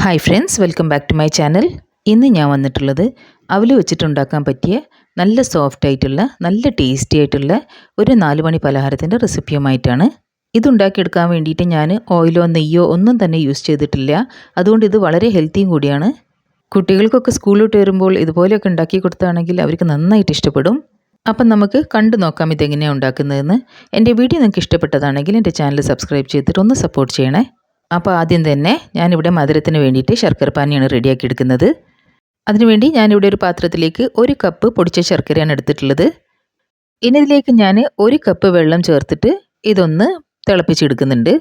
Hi friends, welcome back to my channel. ഇന്ന് ഞാൻ വന്നിട്ടുള്ളത് അവൽ വെച്ചിട്ടുണ്ടാക്കാൻ പറ്റിയ നല്ല സോഫ്റ്റ് ആയിട്ടുള്ള നല്ല ടേസ്റ്റി ആയിട്ടുള്ള ഒരു 4 മണി പലഹാരത്തിൻ്റെ റെസിപ്പിയുമായിട്ടാണ്. ഇതുണ്ടാക്കിയെടുക്കാൻ വേണ്ടിയിട്ട് ഞാൻ ഓയിലോ നെയ്യോ ഒന്നും തന്നെ യൂസ് ചെയ്തിട്ടില്ല. അതുകൊണ്ട് ഇത് വളരെ ഹെൽത്തിയും കൂടിയാണ്. കുട്ടികൾക്കൊക്കെ സ്കൂളിലോട്ട് വരുമ്പോൾ ഇതുപോലെയൊക്കെ ഉണ്ടാക്കി കൊടുത്താണെങ്കിൽ അവർക്ക് നന്നായിട്ട് ഇഷ്ടപ്പെടും. അപ്പം നമുക്ക് കണ്ടു നോക്കാം ഇതെങ്ങനെയാണ് ഉണ്ടാക്കുന്നതെന്ന്. എൻ്റെ വീഡിയോ നിങ്ങൾക്ക് ഇഷ്ടപ്പെട്ടതാണെങ്കിൽ എൻ്റെ ചാനൽ സബ്സ്ക്രൈബ് ചെയ്തിട്ട് ഒന്ന് സപ്പോർട്ട് ചെയ്യണേ. അപ്പോൾ ആദ്യം തന്നെ ഞാനിവിടെ മധുരത്തിന് വേണ്ടിയിട്ട് ശർക്കര പാനിയാണ് റെഡിയാക്കി എടുക്കുന്നത്. അതിനുവേണ്ടി ഞാനിവിടെ ഒരു പാത്രത്തിലേക്ക് 1 കപ്പ് പൊടിച്ച ശർക്കരയാണ് എടുത്തിട്ടുള്ളത്. ഇനി ഇതിലേക്ക് ഞാൻ 1 കപ്പ് വെള്ളം ചേർത്തിട്ട് ഇതൊന്ന് തിളപ്പിച്ചെടുക്കുന്നുണ്ട്.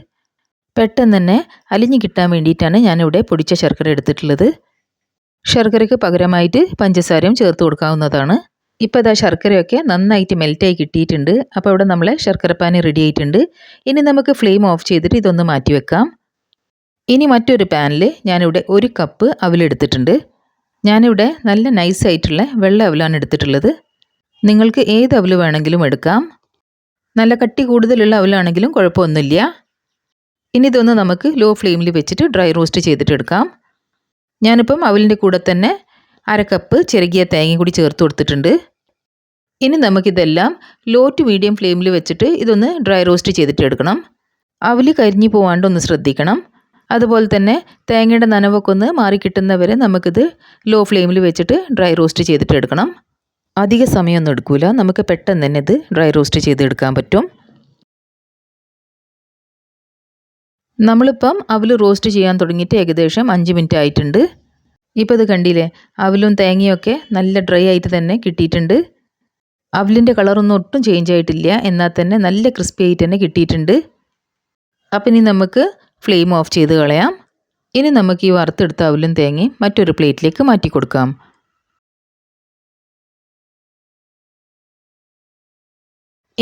പെട്ടെന്ന് തന്നെ അലിഞ്ഞു കിട്ടാൻ വേണ്ടിയിട്ടാണ് ഞാനിവിടെ പൊടിച്ച ശർക്കര എടുത്തിട്ടുള്ളത്. ശർക്കരയ്ക്ക് പകരമായിട്ട് പഞ്ചസാരയും ചേർത്ത് കൊടുക്കാവുന്നതാണ്. ഇപ്പോൾ ഇതാ ശർക്കരയൊക്കെ നന്നായിട്ട് മെൽറ്റായി കിട്ടിയിട്ടുണ്ട്. അപ്പോൾ ഇവിടെ നമ്മളെ ശർക്കര പാനി റെഡി ആയിട്ടുണ്ട്. ഇനി നമുക്ക് ഫ്ലെയിം ഓഫ് ചെയ്തിട്ട് ഇതൊന്ന് മാറ്റി വെക്കാം. ഇനി മറ്റൊരു പാനിൽ ഞാനിവിടെ 1 കപ്പ് അവലെടുത്തിട്ടുണ്ട്. ഞാനിവിടെ നല്ല നൈസായിട്ടുള്ള വെള്ള അവലാണ് എടുത്തിട്ടുള്ളത്. നിങ്ങൾക്ക് ഏത് അവൽ വേണമെങ്കിലും എടുക്കാം. നല്ല കട്ടി കൂടുതലുള്ള അവലാണെങ്കിലും കുഴപ്പമൊന്നുമില്ല. ഇനി ഇതൊന്ന് നമുക്ക് ലോ ഫ്ലെയിമിൽ വെച്ചിട്ട് ഡ്രൈ റോസ്റ്റ് ചെയ്തിട്ടെടുക്കാം. ഞാനിപ്പം അവലിൻ്റെ കൂടെ തന്നെ 1/2 കപ്പ് ചിരകിയ തേങ്ങ കൂടി ചേർത്ത് കൊടുത്തിട്ടുണ്ട്. ഇനി നമുക്കിതെല്ലാം ലോ ടു മീഡിയം ഫ്ലെയിമിൽ വെച്ചിട്ട് ഇതൊന്ന് ഡ്രൈ റോസ്റ്റ് ചെയ്തിട്ടെടുക്കണം. അവൽ കരിഞ്ഞു പോവാണ്ട് ഒന്ന് ശ്രദ്ധിക്കണം. അതുപോലെ തന്നെ തേങ്ങയുടെ നനവൊക്കെ ഒന്ന് മാറിക്കിട്ടുന്നവരെ നമുക്കിത് ലോ ഫ്ലെയിമിൽ വെച്ചിട്ട് ഡ്രൈ റോസ്റ്റ് ചെയ്തിട്ടെടുക്കണം. അധിക സമയമൊന്നും എടുക്കില്ല, നമുക്ക് പെട്ടെന്ന് തന്നെ ഇത് ഡ്രൈ റോസ്റ്റ് ചെയ്തെടുക്കാൻ പറ്റും. നമ്മളിപ്പം അവൽ റോസ്റ്റ് ചെയ്യാൻ തുടങ്ങിയിട്ട് ഏകദേശം 5 മിനിറ്റ് ആയിട്ടുണ്ട്. ഇപ്പോൾ ഇത് കണ്ടില്ലേ, അവലും തേങ്ങയൊക്കെ നല്ല ഡ്രൈ ആയിട്ട് തന്നെ കിട്ടിയിട്ടുണ്ട്. അവലിൻ്റെ കളറൊന്നും ഒട്ടും ചേഞ്ച് ആയിട്ടില്ല, എന്നാൽ തന്നെ നല്ല ക്രിസ്പി ആയിട്ട് തന്നെ കിട്ടിയിട്ടുണ്ട്. അപ്പം ഇനി നമുക്ക് ഫ്ലെയിം ഓഫ് ചെയ്ത് കളയാം. ഇനി നമുക്ക് ഈ വറുത്തെടുത്ത അവലും തേങ്ങയും മറ്റൊരു പ്ലേറ്റിലേക്ക് മാറ്റി കൊടുക്കാം.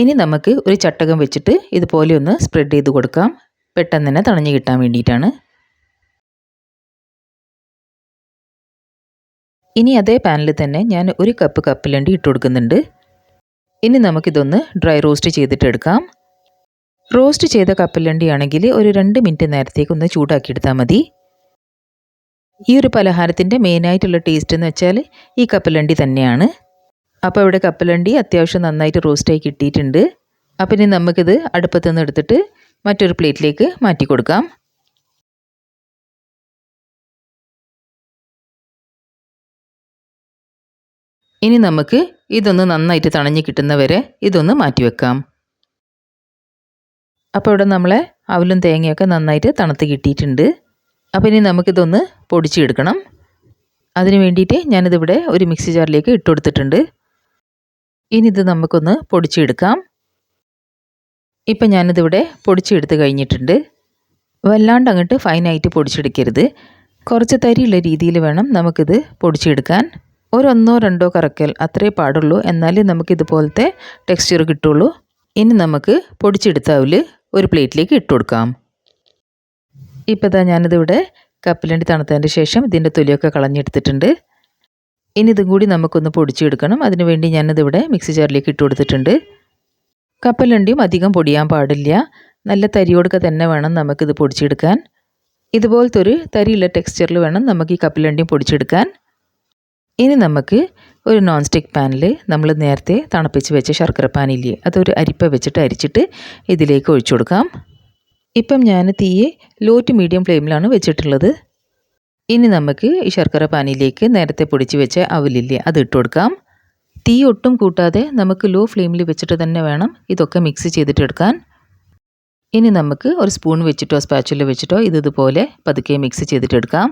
ഇനി നമുക്ക് ഒരു ചട്ടകം വെച്ചിട്ട് ഇതുപോലെ ഒന്ന് സ്പ്രെഡ് ചെയ്ത് കൊടുക്കാം. പെട്ടെന്ന് തന്നെ തണഞ്ഞ് കിട്ടാൻ വേണ്ടിയിട്ടാണ്. ഇനി അതേ പാനിൽ തന്നെ ഞാൻ 1 കപ്പ് കപ്പലണ്ടി ഇട്ട് കൊടുക്കുന്നുണ്ട്. ഇനി നമുക്കിതൊന്ന് ഡ്രൈ റോസ്റ്റ് ചെയ്തിട്ടെടുക്കാം. റോസ്റ്റ് ചെയ്ത കപ്പലണ്ടി ആണെങ്കിൽ ഒരു 2 മിനിറ്റ് നേരത്തേക്ക് ഒന്ന് ചൂടാക്കിയെടുത്താൽ മതി. ഈ ഒരു പലഹാരത്തിൻ്റെ മെയിനായിട്ടുള്ള ടേസ്റ്റ് എന്ന് വെച്ചാൽ ഈ കപ്പലണ്ടി തന്നെയാണ്. അപ്പോൾ ഇവിടെ കപ്പലണ്ടി അത്യാവശ്യം നന്നായിട്ട് റോസ്റ്റായി കിട്ടിയിട്ടുണ്ട്. അപ്പം ഇനി നമുക്കിത് അടുപ്പത്തു നിന്ന് എടുത്തിട്ട് മറ്റൊരു പ്ലേറ്റിലേക്ക് മാറ്റി കൊടുക്കാം. ഇനി നമുക്ക് ഇതൊന്ന് നന്നായിട്ട് തണഞ്ഞ് കിട്ടുന്നവരെ ഇതൊന്ന് മാറ്റി വെക്കാം. അപ്പോൾ ഇവിടെ നമ്മളെ അവലും തേങ്ങയൊക്കെ നന്നായിട്ട് തണുത്ത് കിട്ടിയിട്ടുണ്ട്. അപ്പോൾ ഇനി നമുക്കിതൊന്ന് പൊടിച്ചെടുക്കണം. അതിന് വേണ്ടിയിട്ട് ഞാനിതിവിടെ ഒരു മിക്സി ജാറിലേക്ക് ഇട്ട് കൊടുത്തിട്ടുണ്ട്. ഇനി ഇത് നമുക്കൊന്ന് പൊടിച്ചെടുക്കാം. ഇപ്പം ഞാനിതിവിടെ പൊടിച്ചെടുത്ത് കഴിഞ്ഞിട്ടുണ്ട്. വല്ലാണ്ട് അങ്ങോട്ട് ഫൈനായിട്ട് പൊടിച്ചെടുക്കരുത്. കുറച്ച് തരിയുള്ള രീതിയിൽ വേണം നമുക്കിത് പൊടിച്ചെടുക്കാൻ. 1-2 കറക്കൽ അത്രേ പാടുള്ളൂ, എന്നാലേ നമുക്കിതുപോലത്തെ ടെക്സ്ചർ കിട്ടുള്ളൂ. ഇനി നമുക്ക് പൊടിച്ചെടുത്ത അവൽ ഒരു പ്ലേറ്റിലേക്ക് ഇട്ട് കൊടുക്കാം. ഇപ്പോൾ ഇതാ ഞാനിതിവിടെ കപ്പലണ്ടി തണുത്തതിൻ്റെ ശേഷം ഇതിൻ്റെ തൊലിയൊക്കെ കളഞ്ഞെടുത്തിട്ടുണ്ട്. ഇനി ഇതും കൂടി നമുക്കൊന്ന് പൊടിച്ചെടുക്കണം. അതിനുവേണ്ടി ഞാനിതിവിടെ മിക്സി ജാറിലേക്ക് ഇട്ട് കൊടുത്തിട്ടുണ്ട്. കപ്പലണ്ടിയും അധികം പൊടിയാൻ പാടില്ല, നല്ല തരിയോടൊക്കെ തന്നെ വേണം നമുക്കിത് പൊടിച്ചെടുക്കാൻ. ഇതുപോലത്തെ ഒരു തരിയുള്ള ടെക്സ്ചറിൽ വേണം നമുക്ക് ഈ കപ്പലണ്ടിയും പൊടിച്ചെടുക്കാൻ. ഇനി നമുക്ക് ഒരു നോൺ സ്റ്റിക്ക് പാനിൽ നമ്മൾ നേരത്തെ തണുപ്പിച്ച് വെച്ച ശർക്കര പാനില്ലേ, അതൊരു അരിപ്പ വെച്ചിട്ട് അരിച്ചിട്ട് ഇതിലേക്ക് ഒഴിച്ചു കൊടുക്കാം. ഇപ്പം ഞാൻ തീയെ ലോ ടു മീഡിയം ഫ്ലെയിമിലാണ് വെച്ചിട്ടുള്ളത്. ഇനി നമുക്ക് ഈ ശർക്കര പാനിയിലേക്ക് നേരത്തെ പൊടിച്ച് വെച്ച അവലില്ലേ അത് ഇട്ട് കൊടുക്കാം. തീ ഒട്ടും കൂട്ടാതെ നമുക്ക് ലോ ഫ്ലെയിമിൽ വെച്ചിട്ട് തന്നെ വേണം ഇതൊക്കെ മിക്സ് ചെയ്തിട്ടെടുക്കാൻ. ഇനി നമുക്ക് ഒരു സ്പൂൺ വെച്ചിട്ടോ സ്പാച്ചുല വെച്ചിട്ടോ ഇതുപോലെ പതുക്കെ മിക്സ് ചെയ്തിട്ടെടുക്കാം.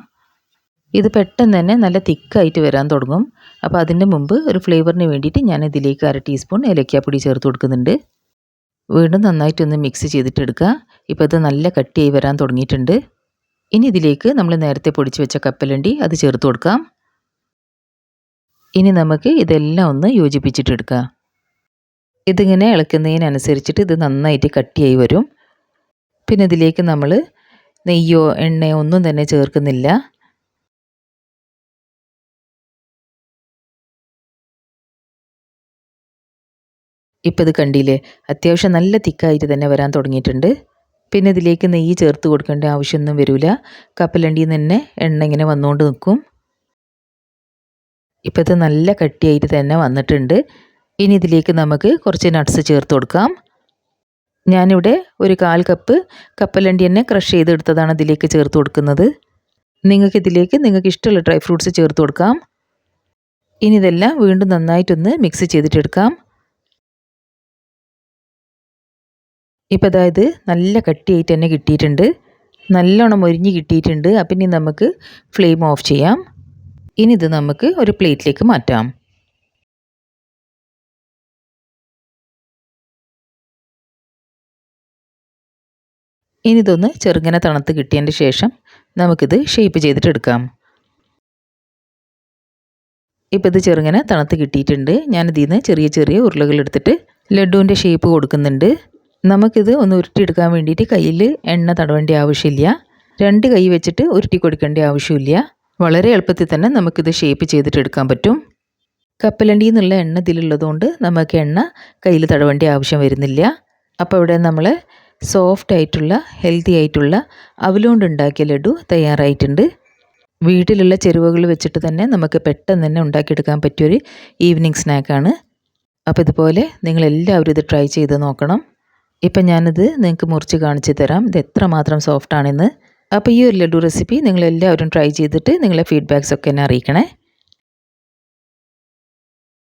ഇത് പെട്ടെന്ന് തന്നെ നല്ല തിക്കായിട്ട് വരാൻ തുടങ്ങും. അപ്പോൾ അതിൻ്റെ മുമ്പ് ഒരു ഫ്ലേവറിന് വേണ്ടിയിട്ട് ഞാൻ ഇതിലേക്ക് 1/2 ടീസ്പൂൺ ഏലക്കാപ്പൊടി ചേർത്ത് കൊടുക്കുന്നുണ്ട്. വീണ്ടും നന്നായിട്ടൊന്ന് മിക്സ് ചെയ്തിട്ടെടുക്കുക. ഇപ്പോൾ ഇത് നല്ല കട്ടിയായി വരാൻ തുടങ്ങിയിട്ടുണ്ട്. ഇനി ഇതിലേക്ക് നമ്മൾ നേരത്തെ പൊടിച്ച് വെച്ച കപ്പലണ്ടി അത് ചേർത്ത് കൊടുക്കാം. ഇനി നമുക്ക് ഇതെല്ലാം ഒന്ന് യോജിപ്പിച്ചിട്ടെടുക്കാം. ഇതിങ്ങനെ ഇളക്കുന്നതിനനുസരിച്ചിട്ട് ഇത് നന്നായിട്ട് കട്ടിയായി വരും. പിന്നെ ഇതിലേക്ക് നമ്മൾ നെയ്യോ എണ്ണയോ ഒന്നും തന്നെ ചേർക്കുന്നില്ല. ഇപ്പോൾ ഇത് കണ്ടില്ലേ, അത്യാവശ്യം നല്ല തിക്കായിട്ട് തന്നെ വരാൻ തുടങ്ങിയിട്ടുണ്ട്. പിന്നെ ഇതിലേക്ക് നെയ്യ് ചേർത്ത് കൊടുക്കേണ്ട ആവശ്യമൊന്നും വരില്ല. കപ്പലണ്ടിയിൽ നിന്ന് തന്നെ എണ്ണ ഇങ്ങനെ വന്നുകൊണ്ട് നിൽക്കും. ഇപ്പോൾ ഇത് നല്ല കട്ടിയായിട്ട് തന്നെ വന്നിട്ടുണ്ട്. ഇനി ഇതിലേക്ക് നമുക്ക് കുറച്ച് നട്ട്സ് ചേർത്ത് കൊടുക്കാം. ഞാനിവിടെ ഒരു 1/4 കപ്പ് കപ്പലണ്ടി തന്നെ ക്രഷ് ചെയ്തെടുത്തതാണ് ഇതിലേക്ക് ചേർത്ത് കൊടുക്കുന്നത്. നിങ്ങൾക്ക് ഇഷ്ടമുള്ള ഡ്രൈ ഫ്രൂട്ട്സ് ചേർത്ത് കൊടുക്കാം. ഇനി ഇതെല്ലാം വീണ്ടും നന്നായിട്ടൊന്ന് മിക്സ് ചെയ്തിട്ടെടുക്കാം. ഇപ്പോൾ അതായത് നല്ല കട്ടിയായിട്ട് തന്നെ കിട്ടിയിട്ടുണ്ട്. നല്ലോണം മൊരിഞ്ഞ് കിട്ടിയിട്ടുണ്ട്. അപ്പം ഇനി നമുക്ക് ഫ്ലെയിം ഓഫ് ചെയ്യാം. ഇനി ഇത് നമുക്ക് ഒരു പ്ലേറ്റിലേക്ക് മാറ്റാം. ഇനി ഇതൊന്ന് ചെറുങ്ങനെ തണുത്ത് കിട്ടിയതിൻ്റെ ശേഷം നമുക്കിത് ഷേപ്പ് ചെയ്തിട്ടെടുക്കാം. ഇപ്പോൾ ഇത് ചെറുങ്ങനെ തണുത്ത് കിട്ടിയിട്ടുണ്ട്. ഞാനിതിൽ നിന്ന് ചെറിയ ചെറിയ ഉരുളകൾ എടുത്തിട്ട് ലഡുവിൻ്റെ ഷേപ്പ് കൊടുക്കുന്നുണ്ട്. നമുക്കിത് ഒന്ന് ഉരുട്ടിയെടുക്കാൻ വേണ്ടിയിട്ട് കയ്യിൽ എണ്ണ തടവേണ്ട ആവശ്യമില്ല. 2 കൈ വെച്ചിട്ട് ഉരുട്ടി കൊടുക്കേണ്ട ആവശ്യമില്ല. വളരെ എളുപ്പത്തിൽ തന്നെ നമുക്കിത് ഷേപ്പ് ചെയ്തിട്ടെടുക്കാൻ പറ്റും. കപ്പലണ്ടിയിൽ നിന്നുള്ള എണ്ണ ഇതിലുള്ളതുകൊണ്ട് നമുക്ക് എണ്ണ കയ്യിൽ തടവേണ്ട ആവശ്യം വരുന്നില്ല. അപ്പോൾ ഇവിടെ നമ്മൾ സോഫ്റ്റ് ആയിട്ടുള്ള ഹെൽത്തി ആയിട്ടുള്ള അവലുകൊണ്ട് ഉണ്ടാക്കിയ ലഡു തയ്യാറായിട്ടുണ്ട്. വീട്ടിലുള്ള ചേരുവകൾ വെച്ചിട്ട് തന്നെ നമുക്ക് പെട്ടെന്ന് തന്നെ ഉണ്ടാക്കിയെടുക്കാൻ പറ്റിയൊരു ഈവനിങ് സ്നാക്കാണ്. അപ്പോൾ ഇതുപോലെ നിങ്ങളെല്ലാവരും ഇത് ട്രൈ ചെയ്ത് നോക്കണം. ഇപ്പം ഞാനിത് നിങ്ങൾക്ക് മുറിച്ച് കാണിച്ച് തരാം ഇത് എത്രമാത്രം സോഫ്റ്റാണെന്ന്. അപ്പോൾ ഈ ഒരു ലഡു റെസിപ്പി നിങ്ങളെല്ലാവരും ട്രൈ ചെയ്തിട്ട് നിങ്ങളെ ഫീഡ്ബാക്സ് ഒക്കെ എന്നെ അറിയിക്കണേ.